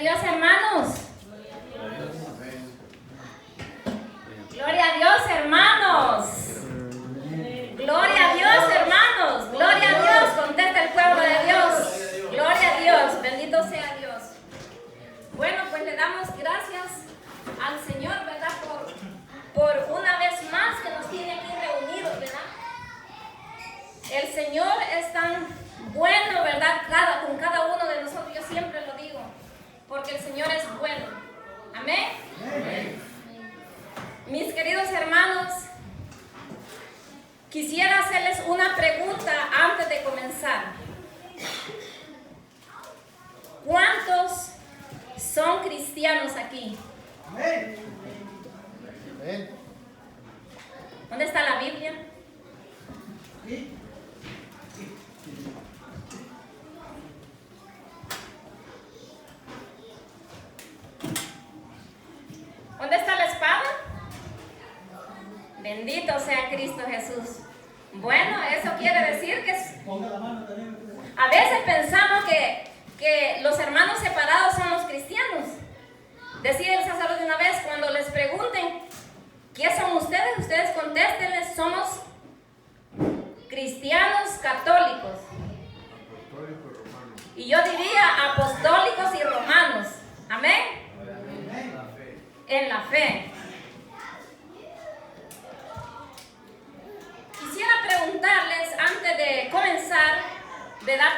Dios, hermanos. Gloria a Dios, hermanos. Gloria a Dios, hermanos. Gloria a Dios. Contesta el pueblo de Dios. Gloria a Dios. Bendito sea Dios. Bueno, pues le damos gracias al Señor, ¿verdad? Por una vez más que nos tiene aquí reunidos, ¿verdad? El Señor es tan bueno, ¿verdad? Con cada uno de nosotros. Yo siempre lo digo, porque el Señor es bueno. Amén. Amén. Mis queridos hermanos, quisiera hacerles una pregunta antes de comenzar. ¿Cuántos son cristianos aquí? Amén. Amén. ¿Dónde está la Biblia? ¿Sí? ¿Dónde está la espada? Bendito sea Cristo Jesús. Bueno, eso quiere decir que Ponga la mano también. a veces pensamos que los hermanos separados son los cristianos. Decía el sacerdote una vez, cuando les pregunten ¿qué son ustedes? Ustedes contéstenles, somos cristianos católicos. Apostólicos y romanos. Y yo diría apostólicos y romanos. Amén. En la fe. Quisiera preguntarles antes de comenzar, ¿verdad?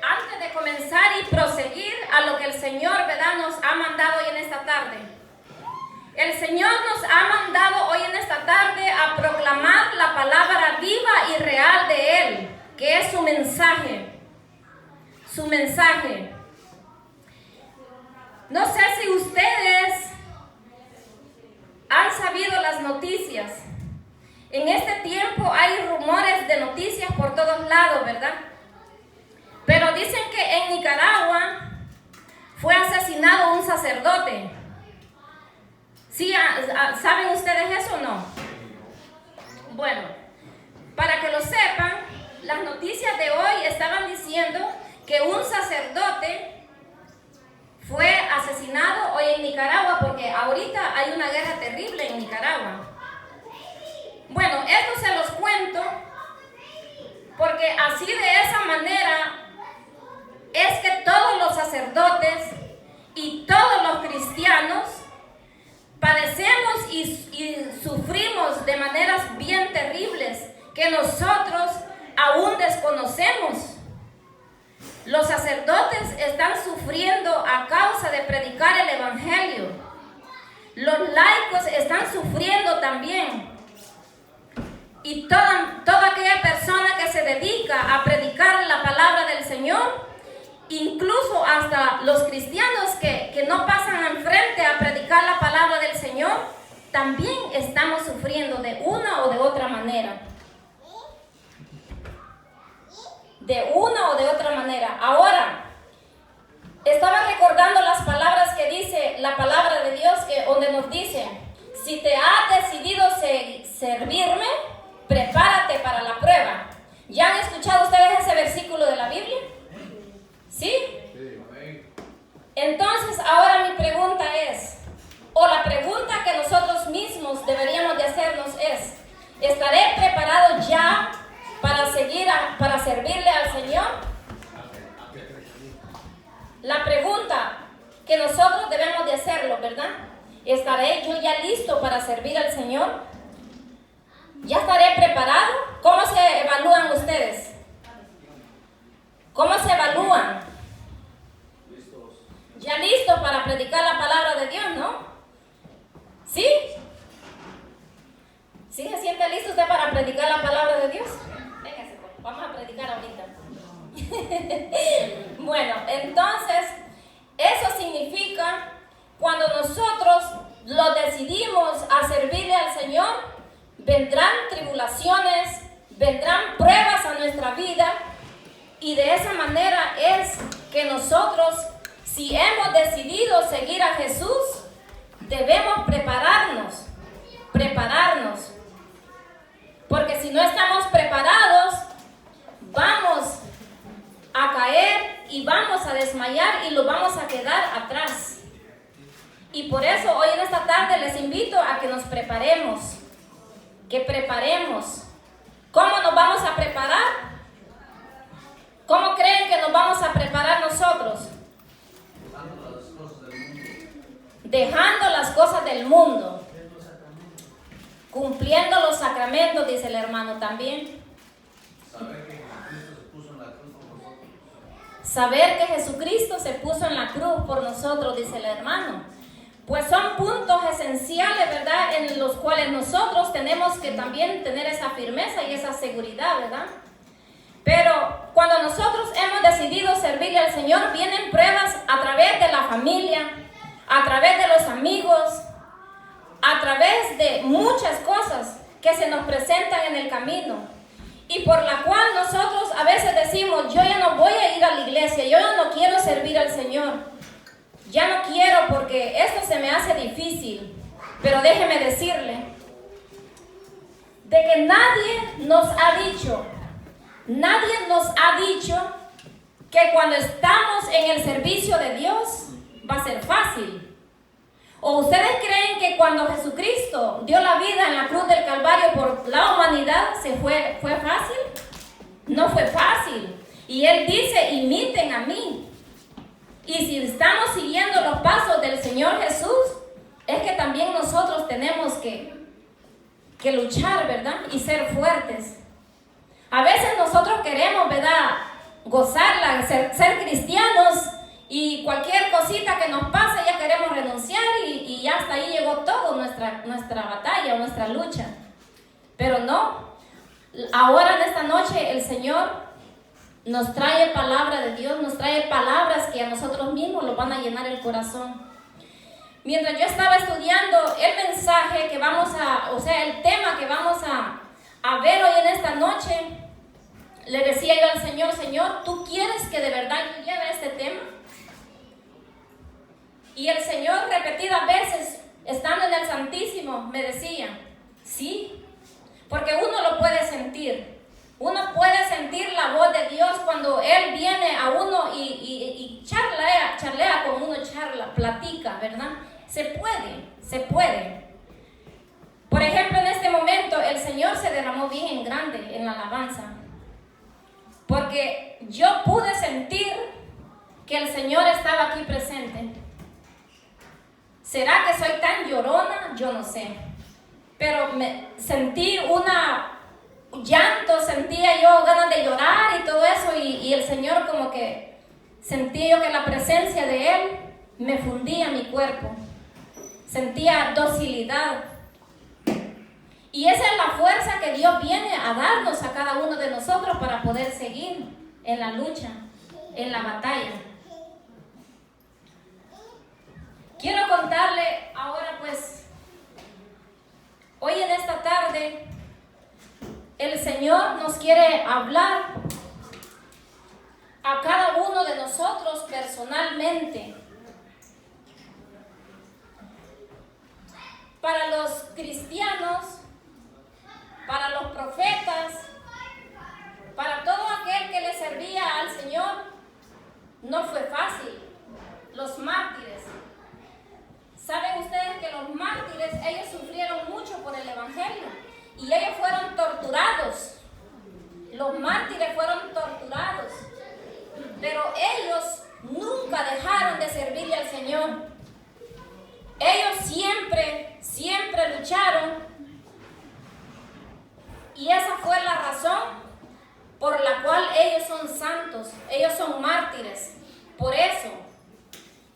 Antes de comenzar y proseguir a lo que el Señor, ¿verdad?, nos ha mandado hoy en esta tarde. El Señor nos ha mandado hoy en esta tarde a proclamar la palabra viva y real de Él, que es su mensaje. Su mensaje. No sé si ustedes han sabido las noticias. En este tiempo hay rumores de noticias por todos lados, ¿verdad? Pero dicen que en Nicaragua fue asesinado un sacerdote. ¿Sí? ¿Saben ustedes eso o no? Bueno, para que lo sepan, las noticias de hoy estaban diciendo que un sacerdote fue asesinado hoy en Nicaragua, porque ahorita hay una guerra terrible en Nicaragua. Bueno, esto se los cuento porque así de esa manera es que todos los sacerdotes y todos los cristianos padecemos y sufrimos de maneras bien terribles que nosotros aún desconocemos. Los sacerdotes están sufriendo a causa de predicar el evangelio. Los laicos están sufriendo también. Y toda aquella persona que se dedica a predicar la palabra del Señor, incluso hasta los cristianos que no pasan enfrente a predicar la palabra del Señor, también estamos sufriendo de una o de otra manera. De una o de otra manera. Ahora, estaba recordando las palabras que dice la palabra de Dios, donde nos dice: si te has decidido servirme, prepárate para la prueba. ¿Ya han escuchado ustedes ese versículo de la Biblia? ¿Sí? Sí. Entonces, ahora mi pregunta es, o la pregunta que nosotros mismos deberíamos de hacernos es: ¿estaré preparado ya para servirle al Señor? La pregunta que nosotros debemos de hacerlo, ¿verdad? ¿Estaré yo ya listo para servir al Señor? ¿Ya estaré preparado? ¿Cómo se evalúan ustedes? ¿Cómo se evalúan? Ya listo para predicar la palabra de Dios, ¿no? ¿Sí? ¿Sí se siente listo usted para predicar la palabra de Dios? Véngase, pues, vamos a predicar ahorita. Bueno, entonces, eso significa cuando nosotros lo decidimos a servirle al Señor, vendrán tribulaciones, vendrán pruebas a nuestra vida, y de esa manera es que nosotros, si hemos decidido seguir a Jesús, debemos prepararnos, porque si no estamos preparados, vamos a caer y vamos a desmayar y lo vamos a quedar atrás. Y por eso hoy en esta tarde les invito a que nos preparemos, que preparemos. ¿Cómo nos vamos a preparar? ¿Cómo creen que nos vamos a preparar nosotros? Dejando las cosas del mundo. Cumpliendo los sacramentos, dice el hermano también. Saber que Jesucristo se puso en la cruz por nosotros, dice el hermano. Pues son puntos esenciales, ¿verdad? En los cuales nosotros tenemos que también tener esa firmeza y esa seguridad, ¿verdad? Pero cuando nosotros hemos decidido servirle al Señor, vienen pruebas a través de la familia, a través de los amigos, a través de muchas cosas que se nos presentan en el camino. Y por la cual nosotros a veces decimos, yo ya no voy a ir a la iglesia, yo ya no quiero servir al Señor. Ya no quiero porque esto se me hace difícil. Pero déjeme decirle, de que nadie nos ha dicho que cuando estamos en el servicio de Dios va a ser fácil. ¿O ustedes creen que cuando Jesucristo dio la vida en la cruz del Calvario por la humanidad fue fácil? No fue fácil. Y Él dice, imiten a mí. Y si estamos siguiendo los pasos del Señor Jesús, es que también nosotros tenemos que luchar, ¿verdad? Y ser fuertes. A veces nosotros queremos, ¿verdad?, gozarla, ser cristianos, y cualquier cosita que nos pase ya queremos renunciar y ya hasta ahí llegó todo nuestra batalla, nuestra lucha. Pero no, ahora en esta noche el Señor nos trae palabra de Dios, nos trae palabras que a nosotros mismos nos van a llenar el corazón. Mientras yo estaba estudiando el mensaje que el tema que vamos a ver hoy en esta noche, le decía yo al Señor, Señor, ¿tú quieres que de verdad yo lleve este tema? Y el Señor repetidas veces, estando en el Santísimo, me decía, sí, porque uno lo puede sentir. Uno puede sentir la voz de Dios cuando Él viene a uno y charlea con uno, platica, ¿verdad? Se puede. Por ejemplo, en este momento el Señor se derramó bien en grande en la alabanza. Porque yo pude sentir que el Señor estaba aquí presente. ¿Será que soy tan llorona? Yo no sé. Pero sentí llanto, sentía yo ganas de llorar y todo eso, y el Señor como que sentía yo que la presencia de Él me fundía mi cuerpo, sentía docilidad, y esa es la fuerza que Dios viene a darnos a cada uno de nosotros para poder seguir en la lucha, en la batalla. Quiero contarle ahora, pues, hoy en esta tarde el Señor nos quiere hablar a cada uno de nosotros personalmente. Para los cristianos, para los profetas, para todo aquel que le servía al Señor, no fue fácil. Los mártires. ¿Saben ustedes que los mártires, ellos sufrieron mucho por el Evangelio? Y ellos fueron torturados. Los mártires fueron torturados. Pero ellos nunca dejaron de servirle al Señor. Ellos siempre lucharon. Y esa fue la razón por la cual ellos son santos. Ellos son mártires. Por eso.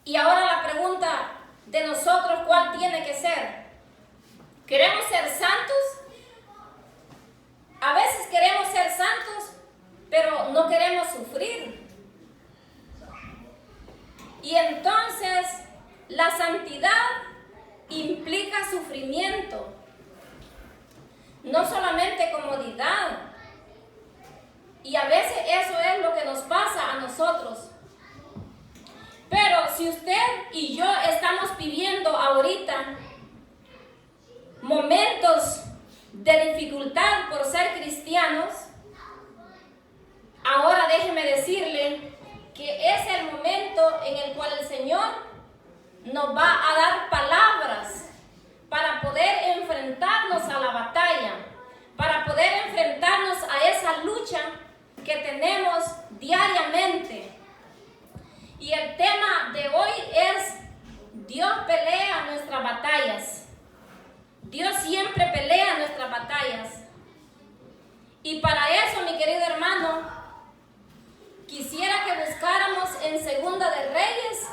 Y ahora la pregunta de nosotros, ¿cuál tiene que ser? ¿Queremos ser santos? A veces queremos ser santos, pero no queremos sufrir. Y entonces la santidad implica sufrimiento, no solamente comodidad. Y a veces eso es lo que nos pasa a nosotros. Pero si usted y yo estamos viviendo ahorita momentos de dificultad por ser cristianos, ahora déjeme decirle que tenemos diariamente. Y el tema de hoy es: Dios pelea nuestras batallas. Dios siempre pelea nuestras batallas. Y para eso, mi querido hermano, quisiera que buscáramos en Segunda de Reyes,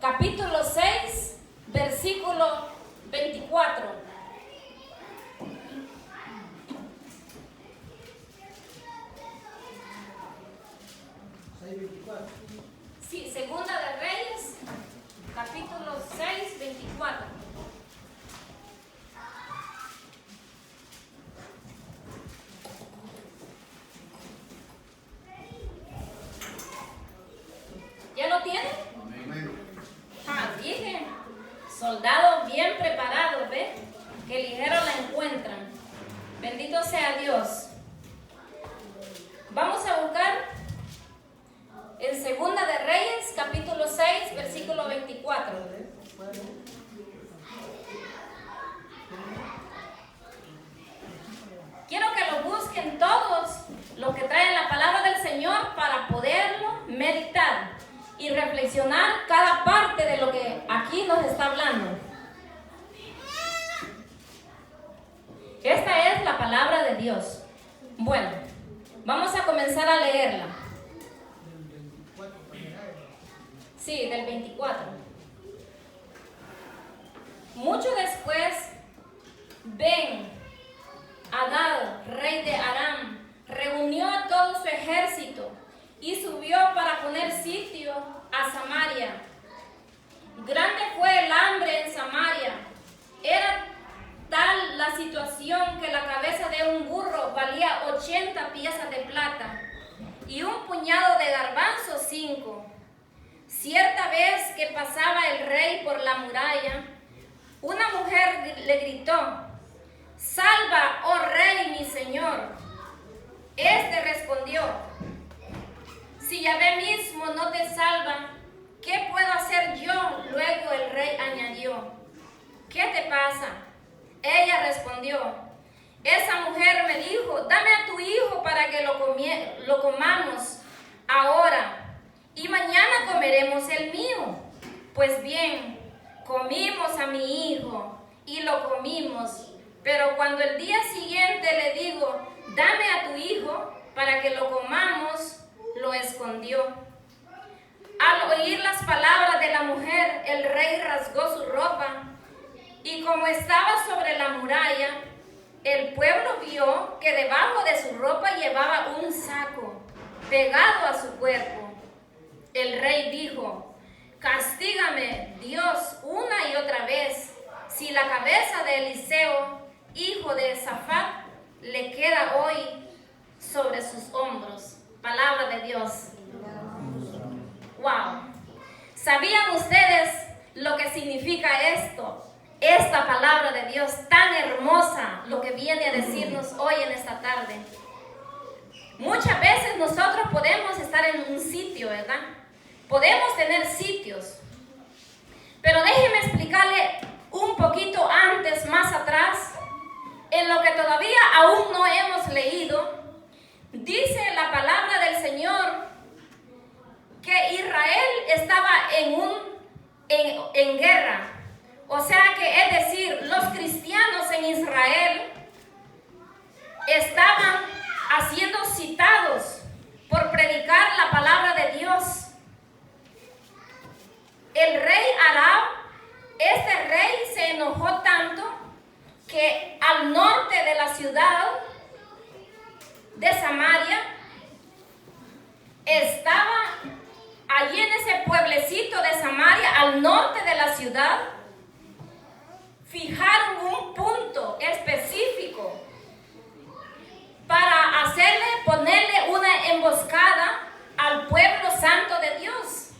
capítulo 6, versículo 24. 6:24. Sí, Segunda de Reyes, capítulo 6, 24. ¿Ya lo tienen? Dije, soldados bien preparados, ¿ve? Que ligero la encuentran. Bendito sea Dios. Vamos a buscar en Segunda de Reyes, capítulo 6, versículo 24. Quiero que lo busquen todos los que traen la palabra del Señor para poderlo meditar y reflexionar cada parte de lo que aquí nos está hablando. Esta es la palabra de Dios. Bueno, vamos a comenzar a leerla. Sí, del 24. Mucho después, Ben-Hadad, rey de Aram, reunió a todo su ejército y subió para poner sitio a Samaria. Grande fue el hambre en Samaria. Era tal la situación que la cabeza de un burro valía 80 piezas de plata y un puñado de garbanzos 5. Cierta vez que pasaba el rey por la muralla, una mujer le gritó: «Salva, oh rey, mi señor». Este respondió: «Si Yahvé mismo no te salva, ¿qué puedo hacer yo?». Luego el rey añadió: «¿Qué te pasa?». Ella respondió: «Esa mujer me dijo: dame a tu hijo para que lo comamos ahora, y mañana comeremos el mío». Pues bien, comimos a mi hijo y lo comimos. Pero cuando el día siguiente le digo: dame a tu hijo para que lo comamos, lo escondió. Al oír las palabras de la mujer, el rey rasgó su ropa, y como estaba sobre la muralla, el pueblo vio que debajo de su ropa llevaba un saco pegado a su cuerpo. El rey dijo: «Castígame, Dios, una y otra vez, si la cabeza de Eliseo, hijo de Safat, le queda hoy sobre sus hombros». Palabra de Dios. Wow. ¿Sabían ustedes lo que significa esto? Esta palabra de Dios tan hermosa, lo que viene a decirnos hoy en esta tarde. Muchas veces nosotros podemos estar en un sitio, ¿verdad? Podemos tener sitios. Pero déjeme explicarle un poquito antes, más atrás, en lo que todavía aún no hemos leído. Dice la palabra del Señor que Israel estaba en guerra. O sea que, es decir, los cristianos en Israel estaban siendo citados por predicar la palabra de Dios. El rey Aram, este rey se enojó tanto que al norte de la ciudad de Samaria estaba allí en ese pueblecito de Samaria, al norte de la ciudad, fijaron un punto específico para ponerle una emboscada al pueblo santo de Dios.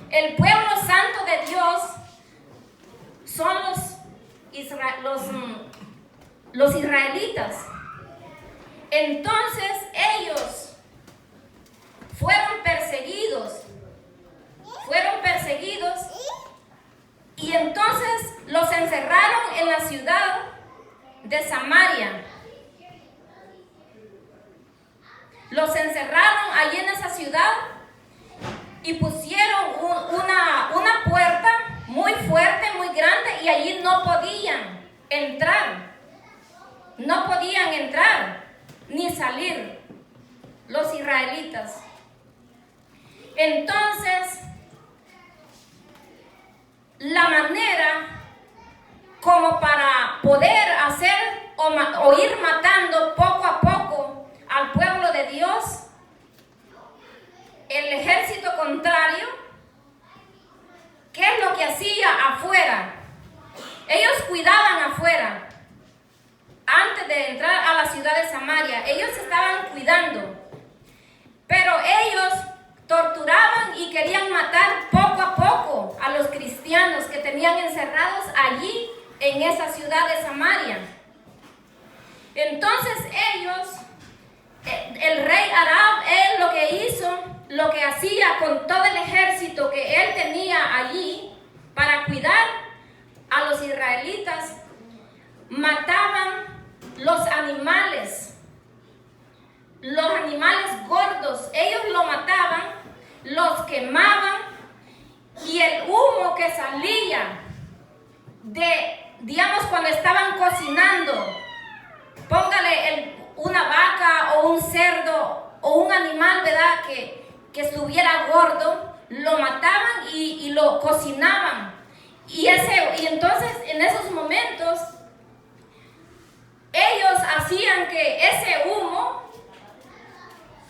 El pueblo santo de Dios son los israelitas. Entonces ellos fueron perseguidos y entonces los encerraron en la ciudad de Samaria. los encerraron allí en esa ciudad y pusieron una puerta muy fuerte, muy grande, y allí no podían entrar. No podían entrar ni salir los israelitas. Entonces, la manera como para poder hacer o ir matando poco a poco al pueblo de Dios, el ejército contrario, ¿qué es lo que hacía afuera? Ellos cuidaban afuera. Antes de entrar a la ciudad de Samaria, ellos estaban cuidando. Pero ellos torturaban y querían matar poco a poco a los cristianos que tenían encerrados allí en esa ciudad de Samaria. Entonces ellos, el rey Arab, él lo que hizo, lo que hacía con todo el ejército que él tenía allí para cuidar a los israelitas, mataban los animales gordos. Ellos lo mataban, los quemaban, y el humo que salía digamos, cuando estaban cocinando, póngale una vaca o un cerdo o un animal, ¿verdad?, que estuviera gordo, lo mataban y lo cocinaban. Y entonces en esos momentos ellos hacían que ese humo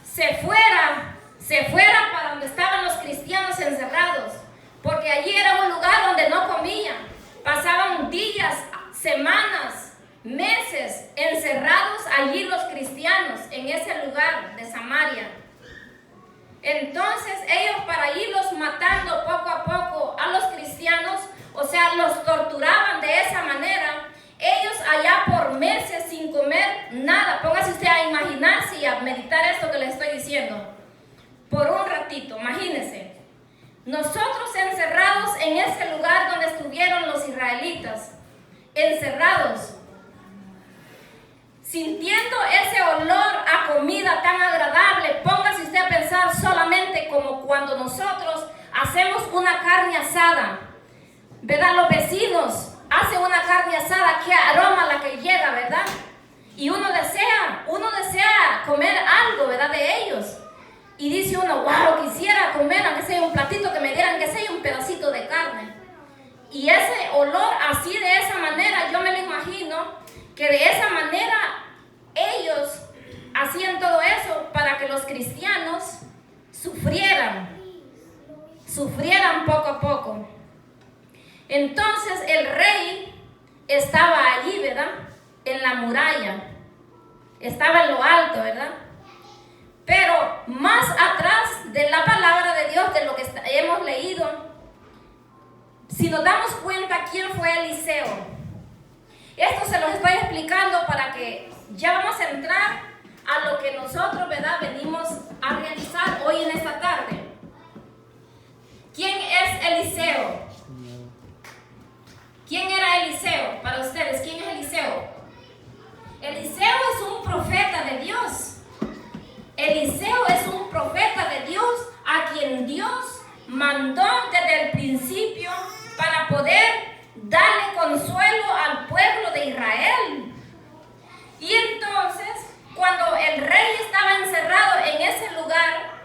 se fuera para donde estaban los cristianos encerrados, porque allí era un lugar donde no comían. Pasaban días, semanas, meses encerrados allí los cristianos en ese lugar de Samaria. Entonces ellos, para irlos matando poco a poco a los cristianos, o sea, los torturaban de esa manera. Ellos allá por meses sin comer nada. Póngase usted a imaginarse y a meditar esto que les estoy diciendo por un ratito. Imagínense, nosotros encerrados en ese lugar donde estuvieron los israelitas, encerrados, sintiendo ese olor a comida tan agradable. Póngase usted a pensar solamente como cuando nosotros hacemos una carne asada, ¿verdad? Los vecinos hacen una carne asada, qué aroma la que llega, ¿verdad? Y uno desea comer algo, ¿verdad?, de ellos. Y dice uno, wow, quisiera comer, aunque sea un platito, que me dieran, que sea un pedacito de carne. Y ese olor así, de esa manera, yo me lo imagino, que de esa manera ellos hacían todo eso para que los cristianos sufrieran poco a poco. Entonces el rey estaba allí, ¿verdad?, en la muralla, estaba en lo alto, ¿verdad? Pero más atrás de la palabra de Dios, de lo que hemos leído, si nos damos cuenta quién fue Eliseo, esto se los estoy explicando para que ya vamos a entrar a lo que nosotros, ¿verdad?, venimos a realizar hoy en esta tarde. ¿Quién es Eliseo? ¿Quién era Eliseo para ustedes? ¿Quién es Eliseo? Eliseo es un profeta de Dios. Eliseo es un profeta de Dios a quien Dios mandó desde el principio para poder darle consuelo al pueblo de Israel. Y entonces, cuando el rey estaba encerrado en ese lugar,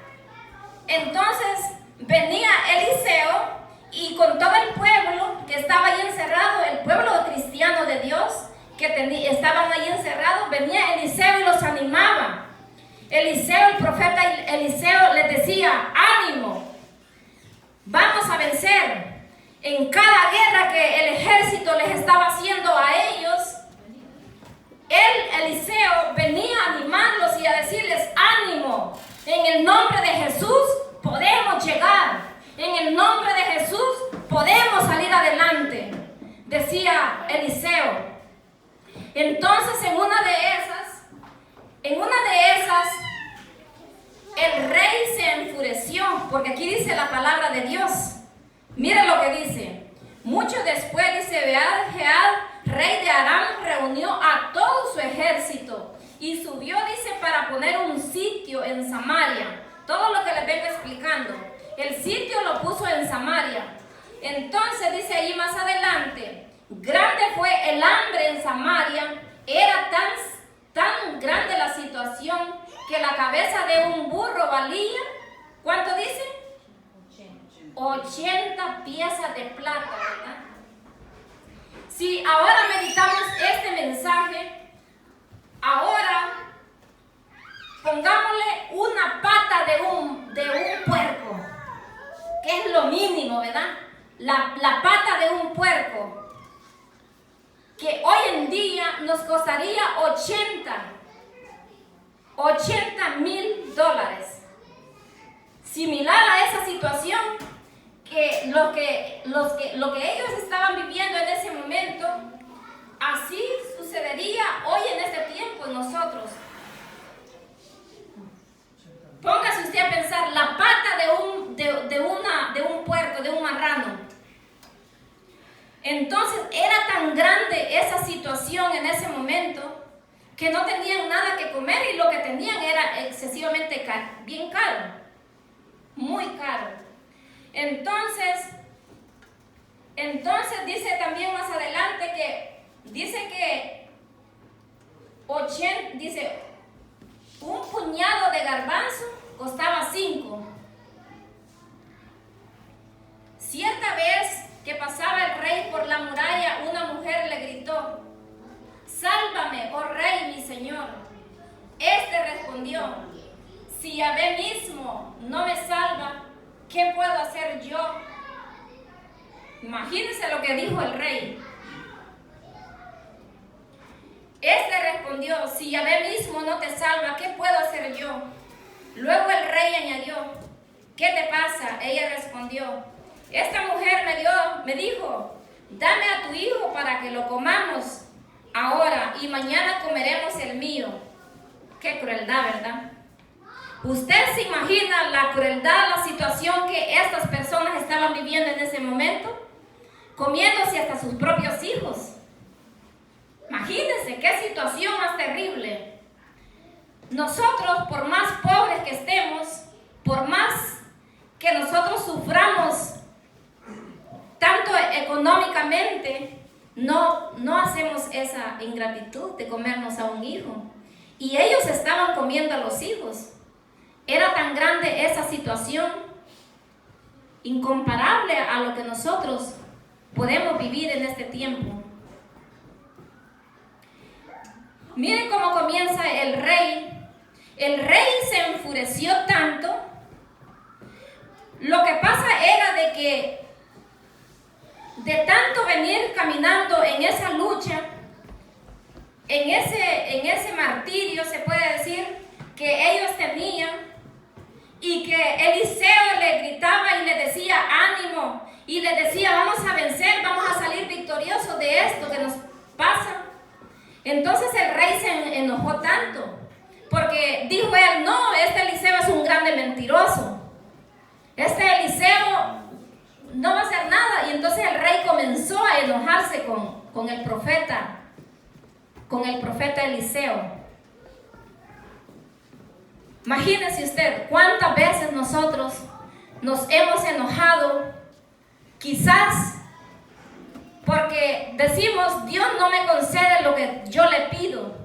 entonces venía Eliseo y con todo el pueblo que estaba ahí encerrado, el pueblo cristiano de Dios que estaban ahí encerrados, venía Eliseo y los animaba. Eliseo, el profeta Eliseo, les decía, ánimo, vamos a vencer. En cada guerra que el ejército les estaba haciendo a ellos, Eliseo venía a animarlos y a decirles, ánimo, en el nombre de Jesús podemos llegar, en el nombre de Jesús podemos salir adelante, decía Eliseo. Entonces en una de esas, el rey se enfureció, porque aquí dice la palabra de Dios. Mira lo que dice. Mucho después, dice, Beal-Jead, rey de Aram, reunió a todo su ejército y subió, dice, para poner un sitio en Samaria. Todo lo que les vengo explicando. El sitio lo puso en Samaria. Entonces dice ahí más adelante, grande fue el hambre en Samaria, era tan grande la situación que la cabeza de un burro valía, ¿cuánto dice? 80 piezas de plata, ¿verdad? Si ahora meditamos este mensaje, ahora pongámosle una pata de un puerco, que es lo mínimo, ¿verdad? La pata de un puerco, que hoy en día nos costaría $80,000. Similar a esa situación que lo que ellos estaban viviendo en ese momento, así sucedería hoy en este tiempo en nosotros. Póngase usted a pensar, la pata de un puerco, de un marrano. Entonces era tan grande esa situación en ese momento que no tenían nada que comer y lo que tenían era excesivamente caro, bien caro, muy caro. Entonces dice también más adelante que dice que un puñado de garbanzo costaba 5. Cierta vez que pasaba el rey por la muralla, una mujer le gritó: «Sálvame, oh rey, mi señor». Este respondió: «Si Yahvé mismo no me salva, ¿qué puedo hacer yo?». Imagínense lo que dijo el rey. Este respondió: «Si Yahvé mismo no te salva, ¿qué puedo hacer yo?». Luego el rey añadió: «¿Qué te pasa?». Ella respondió: «Esta mujer me dijo, dame a tu hijo para que lo comamos ahora y mañana comeremos el mío». Qué crueldad, ¿verdad? ¿Usted se imagina la crueldad, la situación que estas personas estaban viviendo en ese momento? Comiéndose hasta sus propios hijos. Imagínense qué situación más terrible. Nosotros, por más pobres que estemos, por más que nosotros suframos tanto económicamente, no hacemos esa ingratitud de comernos a un hijo. Y ellos estaban comiendo a los hijos. Era tan grande esa situación, incomparable a lo que nosotros podemos vivir en este tiempo. Miren cómo comienza el rey. El rey se enfureció tanto. Lo que pasa era de que de tanto venir caminando en esa lucha, en ese martirio, se puede decir, que ellos tenían, y que Eliseo le gritaba y le decía ánimo, y le decía vamos a vencer, vamos a salir victoriosos de esto que nos pasa. Entonces el rey se enojó tanto, porque dijo él: no, este Eliseo es un grande mentiroso, este Eliseo no va a hacer nada. Y entonces el rey comenzó a enojarse con el profeta Eliseo. Imagínese usted cuántas veces nosotros nos hemos enojado, quizás porque decimos: Dios no me concede lo que yo le pido.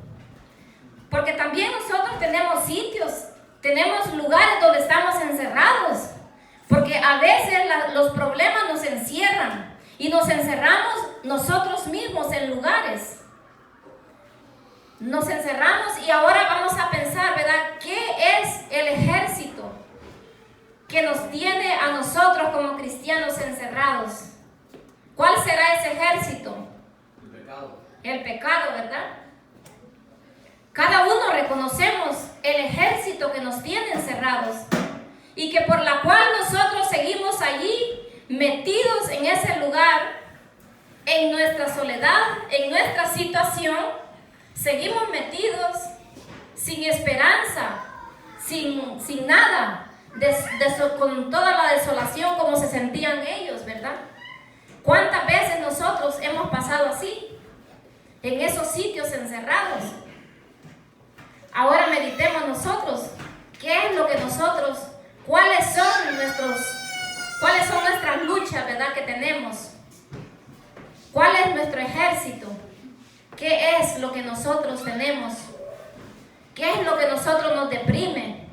Porque también nosotros tenemos sitios, tenemos lugares donde estamos encerrados. Porque a veces los problemas nos encierran y nos encerramos nosotros mismos en lugares. Nos encerramos y ahora vamos a pensar, ¿verdad? ¿Qué es el ejército que nos tiene a nosotros como cristianos encerrados? ¿Cuál será ese ejército? El pecado. El pecado, ¿verdad? Cada uno reconocemos el ejército que nos tiene encerrados y que por la cual nosotros seguimos allí metidos en ese lugar, en nuestra soledad, en nuestra situación. Seguimos metidos sin esperanza, sin nada, con toda la desolación como se sentían ellos, ¿verdad? ¿Cuántas veces nosotros hemos pasado así, en esos sitios encerrados? Ahora meditemos nosotros, ¿qué es lo que nosotros, cuáles son nuestras luchas, ¿verdad?, que tenemos? ¿Cuál es nuestro ejército? ¿Qué es lo que nosotros tenemos? ¿Qué es lo que nosotros nos deprime?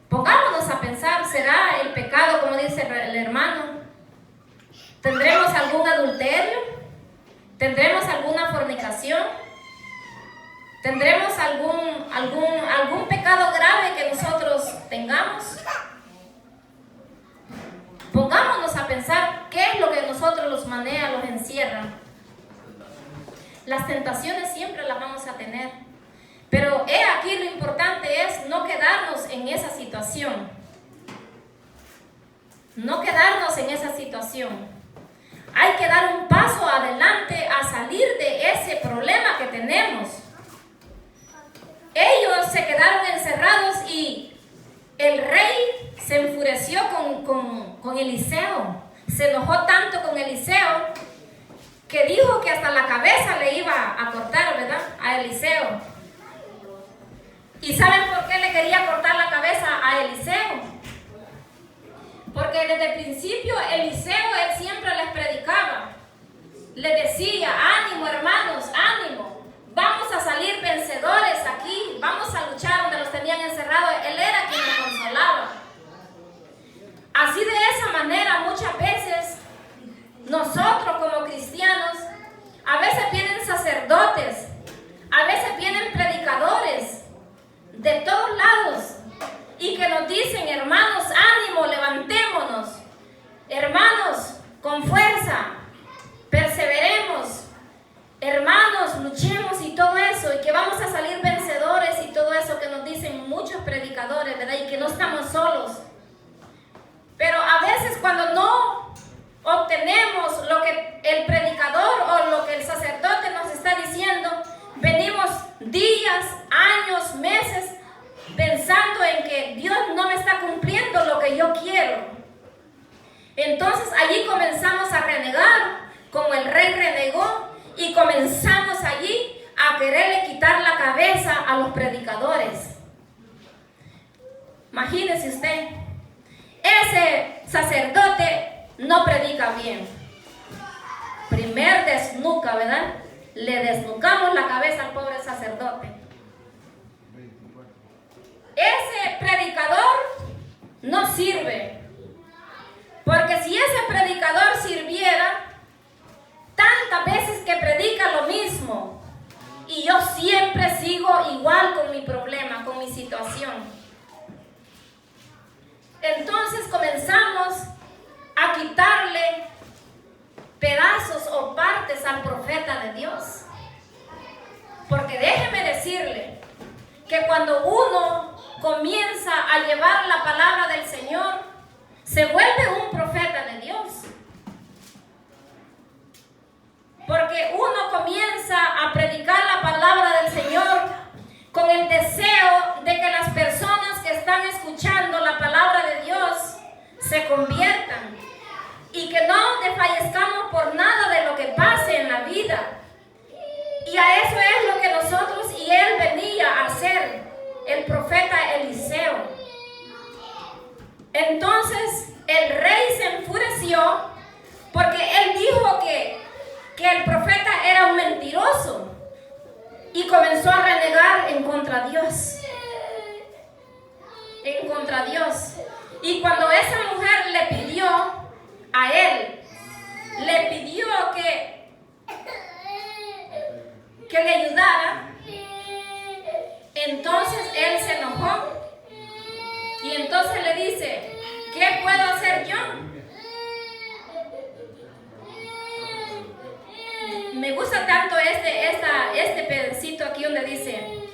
Pongámonos a pensar, ¿será el pecado, como dice el hermano? ¿Tendremos algún adulterio? ¿Tendremos alguna fornicación? ¿Tendremos algún pecado grave que nosotros tengamos? Pongámonos a pensar qué es lo que nosotros los maneja, los encierra. Las tentaciones siempre las vamos a tener. Pero he aquí lo importante es no quedarnos en esa situación. No quedarnos en esa situación. Hay que dar un paso adelante a salir de ese problema que tenemos. Ellos se quedaron encerrados y el rey se enfureció con Eliseo. Se enojó tanto con Eliseo que dijo que hasta la cabeza le iba a cortar, ¿verdad?, a Eliseo. ¿Y saben por qué le quería cortar la cabeza a Eliseo? Porque desde el principio Eliseo, él siempre les predicaba. Les decía, ánimo hermanos, ánimo. Vamos a salir vencedores aquí. Vamos a luchar donde los tenían encerrados. Él era quien los consolaba. Así de esa manera muchas veces nosotros como cristianos, a veces vienen sacerdotes, a veces vienen predicadores de todos lados y que nos dicen, hermanos, ánimo, levantémonos, hermanos, con fuerza, perseveremos, hermanos, luchemos y todo eso, y que vamos a salir vencedores y todo eso que nos dicen muchos predicadores, ¿verdad? Y que no estamos solos. Pero a veces cuando no obtenemos lo que el predicador o lo que el sacerdote nos está diciendo, venimos días, años, meses pensando en que Dios no me está cumpliendo lo que yo quiero. Entonces allí comenzamos a renegar, como el rey renegó, y comenzamos allí a quererle quitar la cabeza a los predicadores. Imagínese usted, ese sacerdote no predica bien. Primer desnuca, ¿verdad? Le desnucamos la cabeza al pobre sacerdote. Ese predicador no sirve. Porque si ese predicador sirviera, tantas veces que predica lo mismo, y yo siempre sigo igual con mi problema, con mi situación. Entonces comenzamos a quitarle pedazos o partes al profeta de Dios. Porque déjeme decirle que cuando uno comienza a llevar la palabra del Señor, se vuelve un profeta de Dios. Porque uno comienza a predicar la palabra del Señor con el deseo de que las personas que están escuchando la palabra de Dios se conviertan y que no desfallezcamos por nada de lo que pase en la vida. Y a eso es lo que nosotros y él venía a hacer, el profeta Eliseo. Entonces el rey se enfureció porque él dijo que el profeta era un mentiroso y comenzó a renegar en contra de Dios. En contra de Dios. Y cuando esa mujer le pidió a él, le pidió que le ayudara, entonces él se enojó y entonces le dice, ¿qué puedo hacer yo? Me gusta tanto este pedacito aquí donde dice,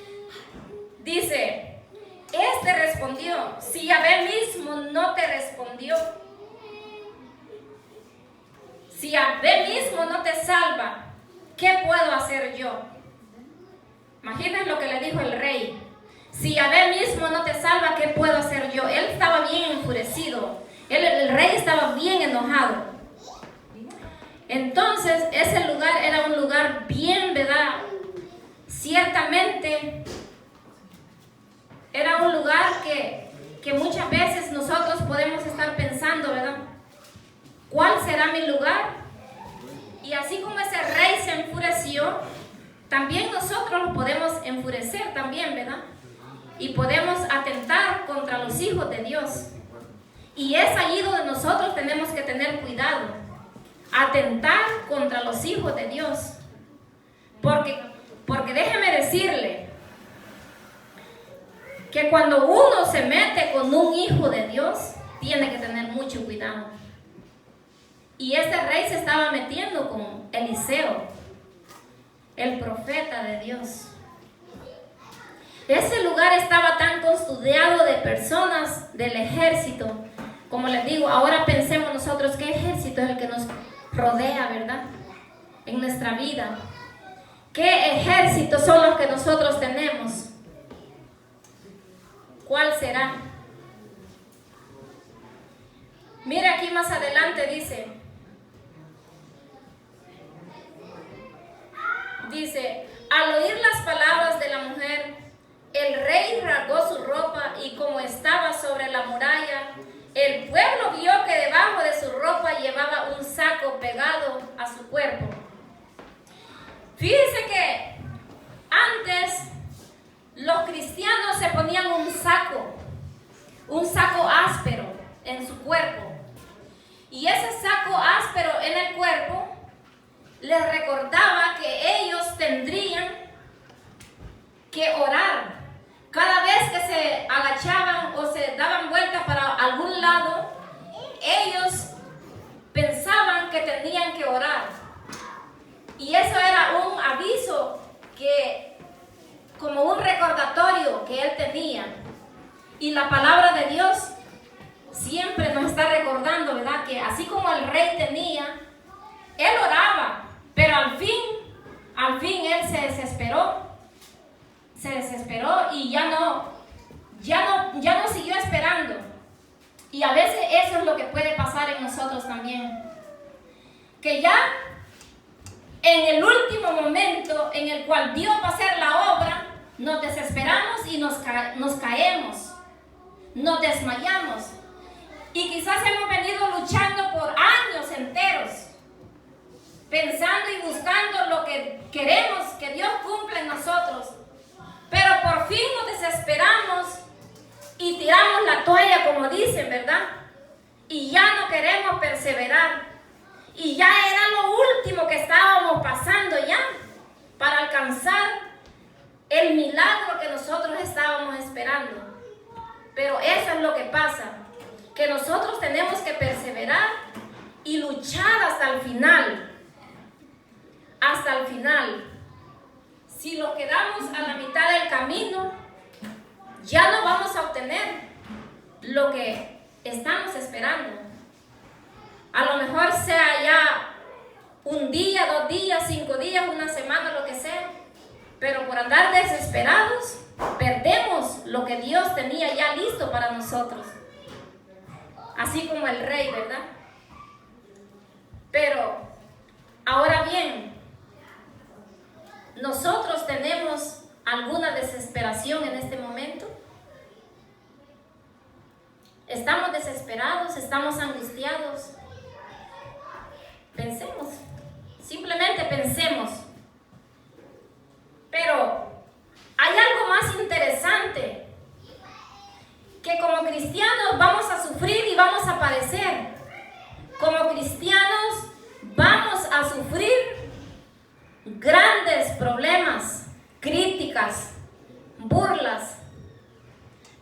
este respondió, si Yahvé mismo no te respondió, si Yahvé mismo no te salva, ¿qué puedo hacer yo? Imagínense lo que le dijo el rey. Si Yahvé mismo no te salva, ¿qué puedo hacer yo? Él estaba bien enfurecido. El rey estaba bien enojado. Entonces, ese lugar era un lugar bien, ¿verdad? Ciertamente era un lugar que muchas veces nosotros podemos estar pensando, ¿verdad? ¿Cuál será mi lugar? Y así como ese rey se enfureció, también nosotros nos podemos enfurecer también, ¿verdad? Y podemos atentar contra los hijos de Dios. Y es allí donde nosotros tenemos que tener cuidado. Atentar contra los hijos de Dios. Porque déjeme decirle que cuando uno se mete con un hijo de Dios, tiene que tener mucho cuidado. Y este rey se estaba metiendo con Eliseo, el profeta de Dios. Ese lugar estaba tan custodiado de personas del ejército. Como les digo, ahora pensemos nosotros qué ejército es el que nos rodea, ¿verdad? En nuestra vida. ¿Qué ejércitos son los que nosotros tenemos? ¿Cuál será? Mira aquí más adelante dice, al oír las palabras de la mujer, el rey rasgó su ropa y como estaba sobre la muralla, el pueblo vio que debajo de su ropa llevaba un saco pegado a su cuerpo. Fíjense que antes los cristianos se ponían un saco áspero en su cuerpo. Y ese saco áspero en el cuerpo les recordaba que ellos tendrían que orar. Cada vez que se agachaban o se daban vueltas para algún lado, ellos pensaban que tenían que orar. Y eso era un aviso como un recordatorio que él tenía. Y la palabra de Dios siempre nos está recordando, ¿verdad? Que así como el rey tenía, él oraba, pero al fin él se desesperó y ya no siguió esperando. Y a veces eso es lo que puede pasar en nosotros también. Que ya en el último momento en el cual Dios va a hacer la obra, nos desesperamos y nos caemos, nos desmayamos. Y quizás hemos venido luchando por años enteros, pensando y buscando lo que queremos que Dios cumpla en nosotros. Pero por fin nos desesperamos y tiramos la toalla, como dicen, ¿verdad? Y ya no queremos perseverar. Y ya era lo último que estábamos pasando ya para alcanzar el milagro que nosotros estábamos esperando. Pero eso es lo que pasa, que nosotros tenemos que perseverar y luchar hasta el final. Hasta el final. Si nos quedamos a la mitad del camino, ya no vamos a obtener lo que estamos esperando. A lo mejor sea ya un día, 2 días, 5 días, una semana, lo que sea. Pero por andar desesperados, perdemos lo que Dios tenía ya listo para nosotros. Así como el rey, ¿verdad? Pero, ahora bien, ¿nosotros tenemos alguna desesperación en este momento? ¿Estamos desesperados? ¿Estamos angustiados? Pensemos, simplemente pensemos. Pero hay algo más interesante, que como cristianos vamos a sufrir y vamos a padecer. Como cristianos vamos a sufrir grandes problemas, críticas, burlas.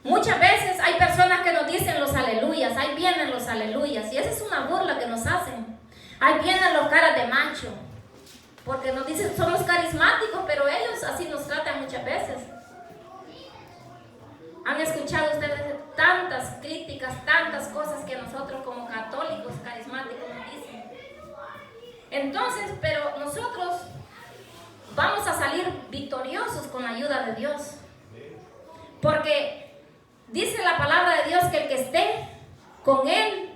Muchas veces hay personas que nos dicen los aleluyas, ahí vienen los aleluyas, y esa es una burla que nos hacen. Ahí vienen los caras de macho, porque nos dicen somos carismáticos, pero ellos así nos tratan muchas veces. ¿Han escuchado ustedes tantas críticas, tantas cosas que nosotros como católicos carismáticos nos dicen? Entonces, pero nosotros vamos a salir victoriosos con la ayuda de Dios. Porque dice la palabra de Dios que el que esté con Él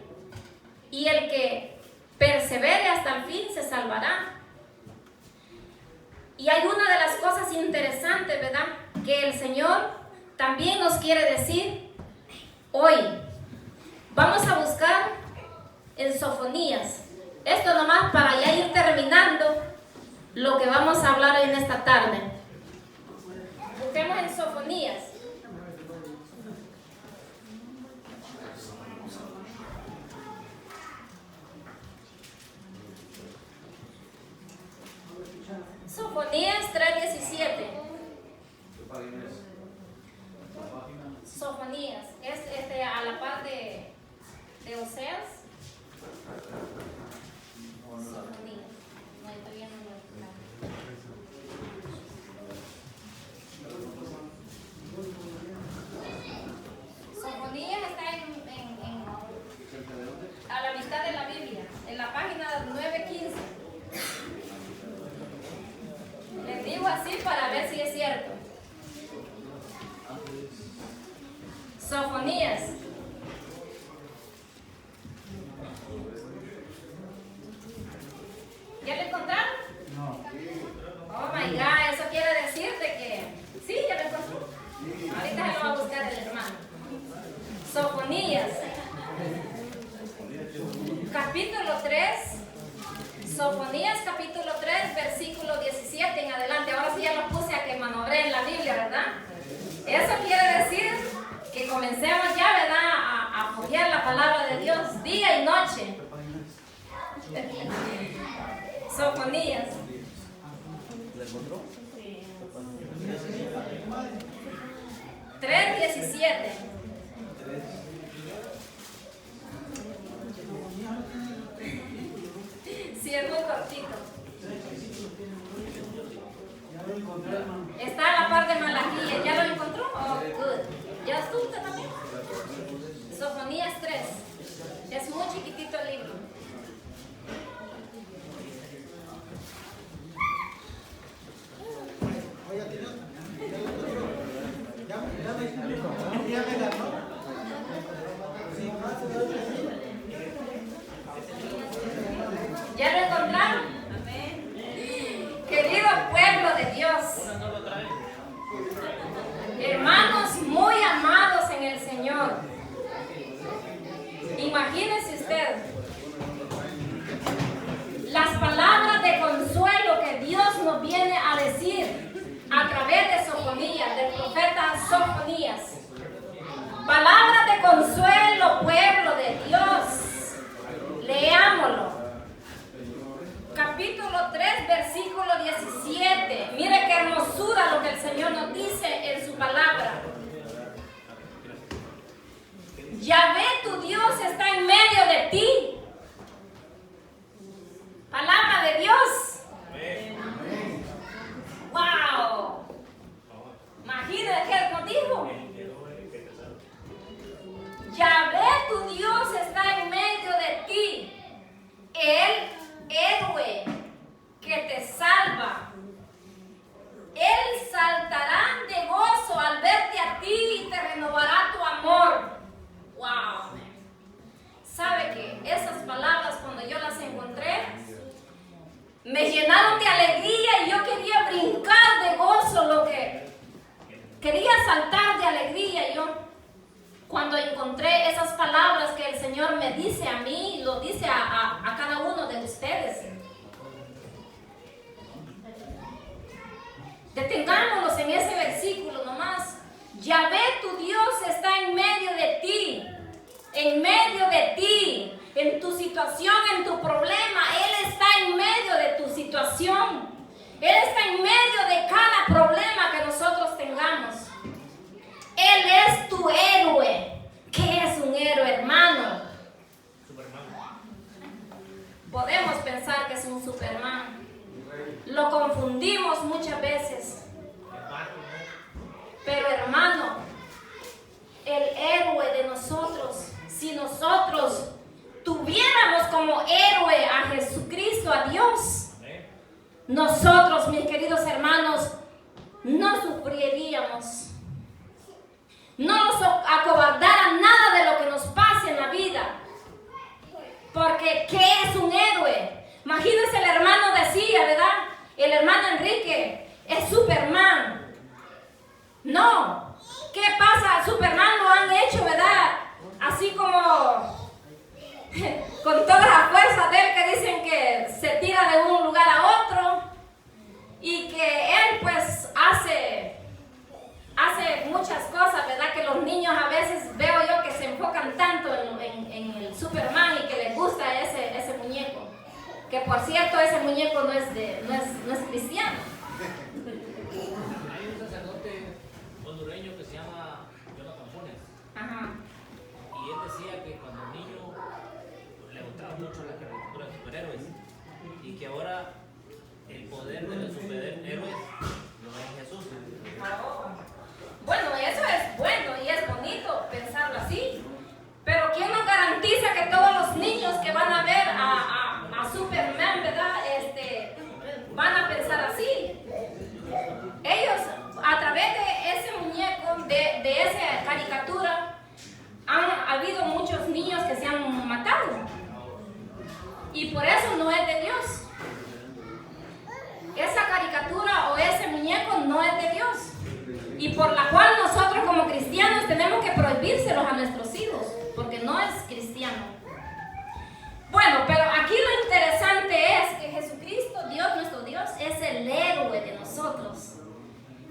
y el que persevere hasta el fin se salvará. Y hay una de las cosas interesantes, ¿verdad? Que el Señor también nos quiere decir hoy. Vamos a buscar en Sofonías. Esto nomás para ya ir terminando lo que vamos a hablar en esta tarde. Busquemos en Sofonías. Sofonías 3:17. Sofonías es a la par de Oseas. Sofonías. No, todavía no lo Sofonías está a la mitad de la Biblia, en la página 915. Les digo así para ver si es cierto. Sofonías. ¿Ya lo encontraron? No. Oh my God, eso quiere decirte que sí, ya lo encontró. Ahorita se lo va a buscar el hermano. Sofonías. Capítulo 3. Sofonías capítulo 3, versículo 17 en adelante. Ahora sí ya lo puse a que manobré en la Biblia, ¿verdad? Eso quiere decir que comencemos ya, ¿verdad? A apoyar la palabra de Dios día y noche. Sofonías. ¿La encontró? 3:17. Sí, es muy cortito. Está a la par de Malaquías. ¿Ya lo encontró? Oh, good. ¿Ya estuvo usted también? Sofonías 3. Es muy chiquitito el libro. ¿Ya lo encontraron? Querido pueblo de Dios, hermanos muy amados en el Señor, imagínense usted las palabras de consuelo que Dios nos viene a decir a través de Sofonías, del profeta Sofonías. Palabras de consuelo, pueblo de Dios. Leámoslo. Capítulo 3, versículo 17. Mire qué hermosura lo que el Señor nos dice en su palabra. Yahvé tu Dios está en medio de ti. Palabra de Dios. ¡Wow! Imagínate qué nos dijo. Yahvé tu Dios está en medio de ti. Él héroe que te salva. Él saltará de gozo al verte a ti y te renovará tu amor. Wow. ¿Sabe qué? Esas palabras cuando yo las encontré me llenaron de alegría y yo quería brincar de gozo, quería saltar de alegría yo cuando encontré esas palabras que el Señor me dice a mí y lo dice a cada uno de ustedes. Detengámonos en ese versículo nomás. Yahvé tu Dios está en medio de ti, en tu situación, en tu problema. Él está en medio de tu situación. Él está en medio de cada problema que nosotros tengamos. Él es tu héroe. ¿Qué es un héroe, hermano? Podemos pensar que es un Superman. Lo confundimos muchas veces. Pero hermano, el héroe de nosotros, si nosotros tuviéramos como héroe a Jesucristo, a Dios, nosotros, mis queridos hermanos, no sufriríamos. No nos acobardara nada de lo que nos pase en la vida. Porque ¿qué es un héroe? Imagínense, el hermano decía, ¿verdad? El hermano Enrique es Superman. No, ¿Qué pasa? Superman lo han hecho, ¿verdad? Así como con todas las fuerzas de él, que dicen que se tira de un lugar a otro y que él pues hace muchas cosas, ¿verdad? Que los niños a veces veo yo que se enfocan tanto en el Superman y que les gusta ese muñeco. Que por cierto, ese muñeco no es cristiano. Hay un sacerdote hondureño que se llama Jonathan Funes. Ajá. Y él decía que cuando el niño le gustaba mucho la caricatura de superhéroes y que ahora el poder de los superhéroes lo ve en Jesús. Bueno, eso es bueno y es bonito pensarlo así. Pero ¿quién nos garantiza que todos los niños que van a ver a Superman, ¿verdad? Van a pensar así? Ellos, a través de ese muñeco, de esa caricatura, han habido muchos niños que se han matado. Y por eso no es de Dios. Esa caricatura o ese muñeco no es de Dios. Y por la cual nosotros como cristianos tenemos que prohibírselos a nuestros hijos, porque no es cristiano. Bueno, pero aquí lo interesante es que Jesucristo, Dios, nuestro Dios, es el héroe de nosotros.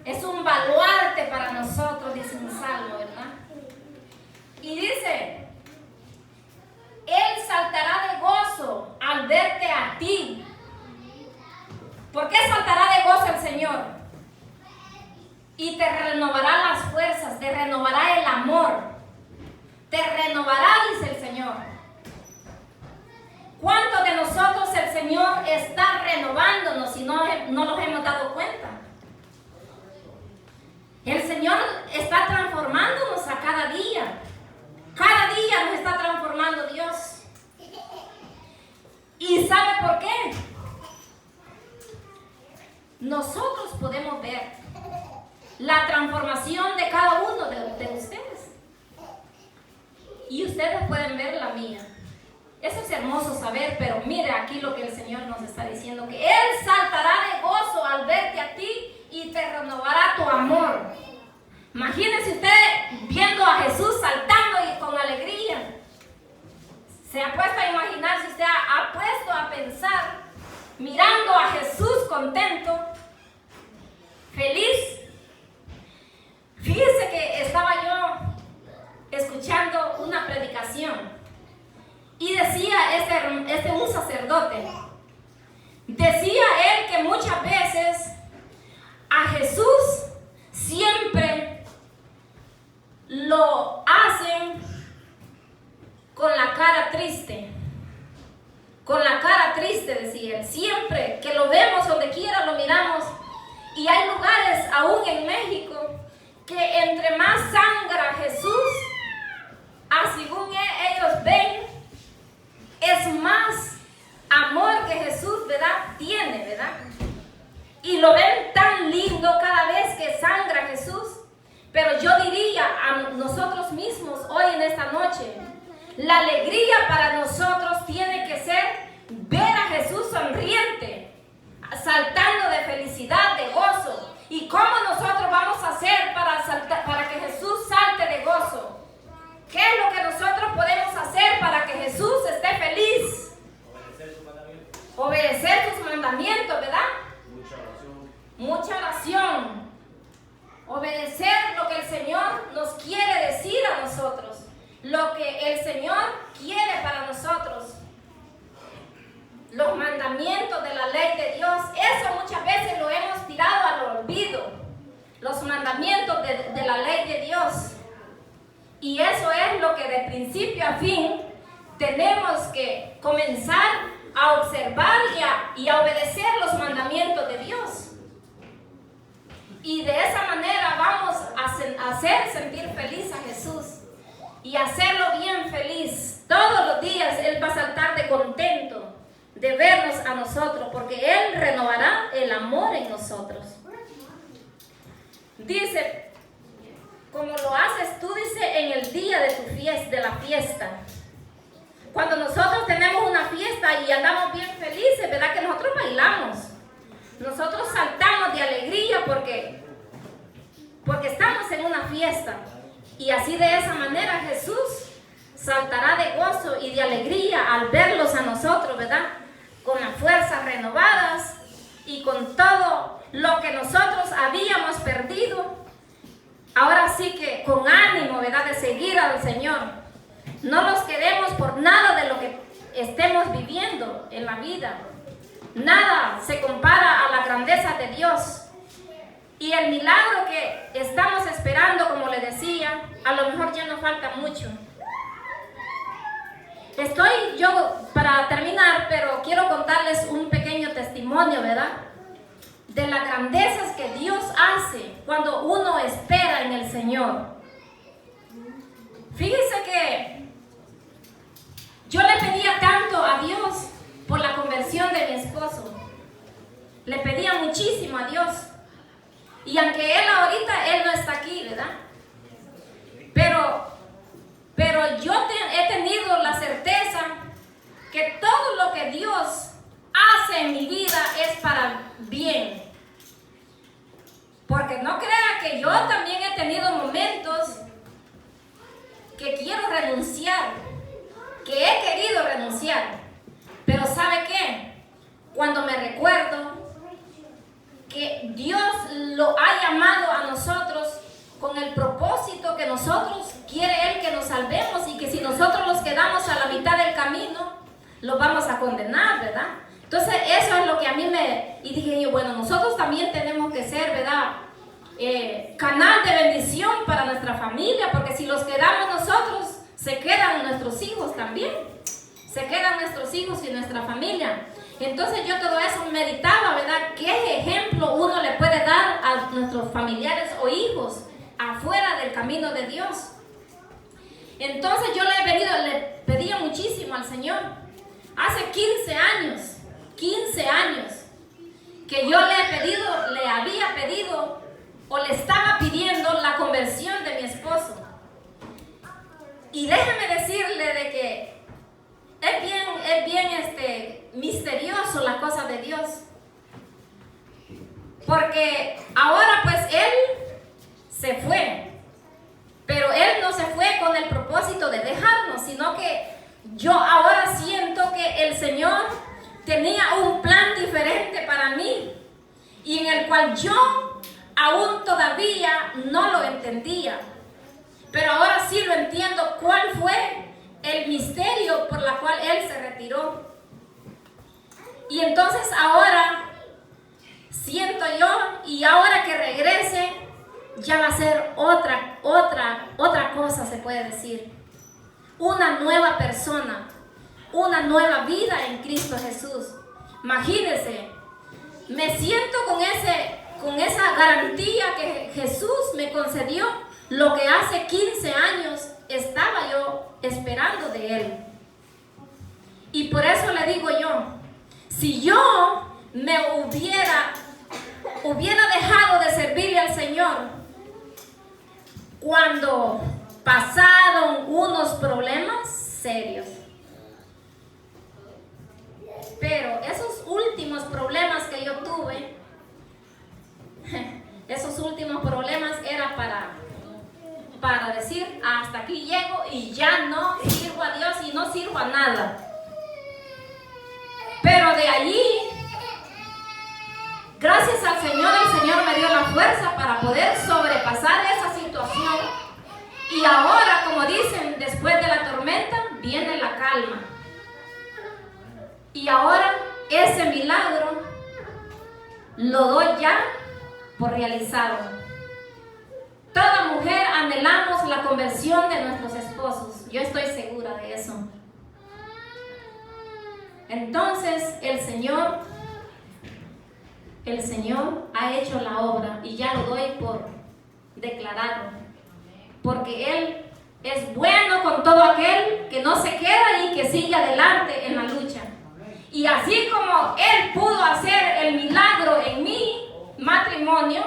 Es un baluarte para nosotros, dice un salmo, ¿verdad? Y dice, Él saltará de gozo al verte a ti. ¿Por qué saltará de gozo el Señor? Y te renovará las fuerzas, te renovará el amor, te renovará, dice el Señor. ¿Cuántos de nosotros el Señor está renovándonos y no nos hemos dado cuenta? El Señor está transformándonos a cada día. Cada día nos está transformando Dios. ¿Y sabe por qué? Nosotros podemos ver la transformación de cada uno de ustedes. Y ustedes pueden ver la mía. Eso es hermoso saber, pero mire aquí lo que el Señor nos está diciendo, que Él saltará de gozo al verte a ti y te renovará tu amor. Imagínense usted viendo a Jesús saltando y con alegría. ¿Se ha puesto a imaginar, si usted ha puesto a pensar, mirando a Jesús contento, feliz? Fíjese que estaba yo escuchando una predicación y decía un sacerdote, decía él que muchas veces a Jesús siempre lo hacen con la cara triste. Con la cara triste, decía él. Siempre que lo vemos donde quiera, lo miramos. Y hay lugares, aún en México, que entre más sangra Jesús, según ellos ven, es más amor que Jesús, ¿verdad? Tiene, ¿verdad? Y lo ven tan lindo cada vez que sangra Jesús. Pero yo diría a nosotros mismos hoy en esta noche, la alegría para nosotros tiene que ser ver a Jesús sonriente, saltando de felicidad, de gozo. ¿Y cómo nosotros vamos a hacer para que Jesús salte de gozo? ¿Qué es lo que nosotros podemos hacer para que Jesús esté feliz? Obedecer sus mandamientos. Obedecer sus mandamientos, ¿verdad? Mucha oración. Mucha oración. Obedecer lo que el Señor nos quiere decir a nosotros. Lo que el Señor quiere para nosotros. Los mandamientos de la ley de Dios. Eso muchas veces lo hemos tirado al olvido. Los mandamientos de la ley de Dios. Y eso es lo que de principio a fin tenemos que comenzar a observar y a obedecer los mandamientos de Dios. Y de esa manera vamos a hacer sentir feliz a Jesús y hacerlo bien feliz. Todos los días Él va a saltar de contento de vernos a nosotros, porque Él renovará el amor en nosotros. Dice, como lo haces tú, dice, en el día de tu fiesta, de la fiesta. Cuando nosotros tenemos una fiesta y andamos bien felices, ¿verdad? Que nosotros bailamos. Nosotros saltamos de alegría porque porque estamos en una fiesta. Y así de esa manera Jesús saltará de gozo y de alegría al verlos a nosotros, ¿verdad? Con las fuerzas renovadas y con todo lo que nosotros habíamos perdido. Ahora sí que con ánimo, ¿verdad? De seguir al Señor. No nos quedemos por nada de lo que estemos viviendo en la vida. Nada se compara a la grandeza de Dios. Y el milagro que estamos esperando, como le decía, a lo mejor ya nos falta mucho. Estoy yo para terminar, pero quiero contarles un pequeño testimonio, ¿verdad? De las grandezas que Dios hace cuando uno espera en el Señor. Fíjense que yo le pedía tanto a Dios por la conversión de mi esposo. Le pedía muchísimo a Dios. Y aunque él no está aquí, ¿verdad? Pero yo he tenido la certeza que todo lo que Dios hace en mi vida es para bien. Porque no crea que yo también he tenido momentos que quiero renunciar, que he querido renunciar. Pero ¿sabe qué? Cuando me recuerdo que Dios lo ha llamado a nosotros con el propósito que nosotros quiere Él que nos salvemos, y que si nosotros nos quedamos a la mitad del camino, los vamos a condenar, ¿verdad? Entonces eso es lo que a mí y dije yo, bueno, nosotros también tenemos que ser, ¿verdad? Canal de bendición para nuestra familia, porque si los quedamos nosotros, se quedan nuestros hijos también. Se quedan nuestros hijos y nuestra familia. Entonces yo todo eso meditaba, ¿verdad? ¿Qué ejemplo uno le puede dar a nuestros familiares o hijos afuera del camino de Dios? Entonces yo le pedía muchísimo al Señor. Hace 15 años, que yo le había pedido o le estaba pidiendo la conversión de mi esposo. Y déjeme decirle de que es bien misterioso la cosa de Dios. Porque ahora pues Él se fue. Pero Él no se fue con el propósito de dejarnos, sino que yo ahora siento que el Señor tenía un plan diferente para mí, y en el cual yo aún todavía no lo entendía. Pero ahora sí lo entiendo, cuál fue el misterio por la cual Él se retiró. Y entonces ahora siento yo, y ahora que regrese, ya va a ser otra cosa, se puede decir. Una nueva persona, una nueva vida en Cristo Jesús. Imagínense, me siento con esa garantía que Jesús me concedió, lo que hace 15 años estaba yo esperando de Él. Y por eso le digo yo, si yo me hubiera dejado de servirle al Señor cuando pasaron unos problemas serios, pero esos últimos problemas que yo tuve, esos últimos problemas era para decir, hasta aquí llego y ya no sirvo a Dios y no sirvo a nada. Pero de allí, gracias al Señor, el Señor me dio la fuerza para poder sobrepasar esa situación. Y ahora, como dicen, después de la tormenta viene la calma. Y ahora ese milagro lo doy ya por realizado. Toda mujer anhelamos la conversión de nuestros esposos. Yo estoy segura de eso. Entonces el Señor ha hecho la obra, y ya lo doy por declarado. Porque Él es bueno con todo aquel que no se queda y que sigue adelante en la lucha. Y así como Él pudo hacer el milagro en mi matrimonio,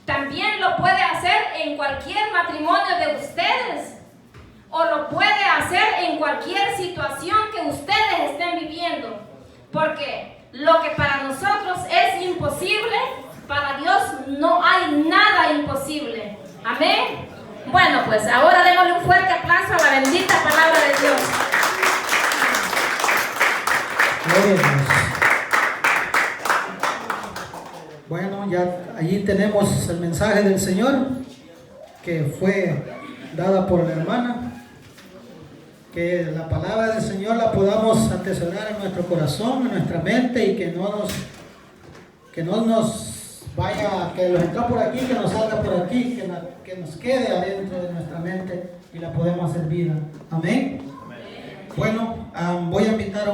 también lo puede hacer en cualquier matrimonio de ustedes, o lo puede hacer en cualquier situación que ustedes estén viviendo, porque lo que para nosotros es imposible, para Dios no hay nada imposible. Amén. Bueno, pues ahora démosle un fuerte aplauso a la bendita palabra de Dios. Gloria a Dios. Bueno, ya allí tenemos el mensaje del Señor que fue dada por la hermana. Que la palabra del Señor la podamos atesorar en nuestro corazón, en nuestra mente, y que no nos vaya, que nos entra por aquí, que nos salga por aquí, que nos quede adentro de nuestra mente y la podemos hacer vida. Amén. Bueno, voy a invitar a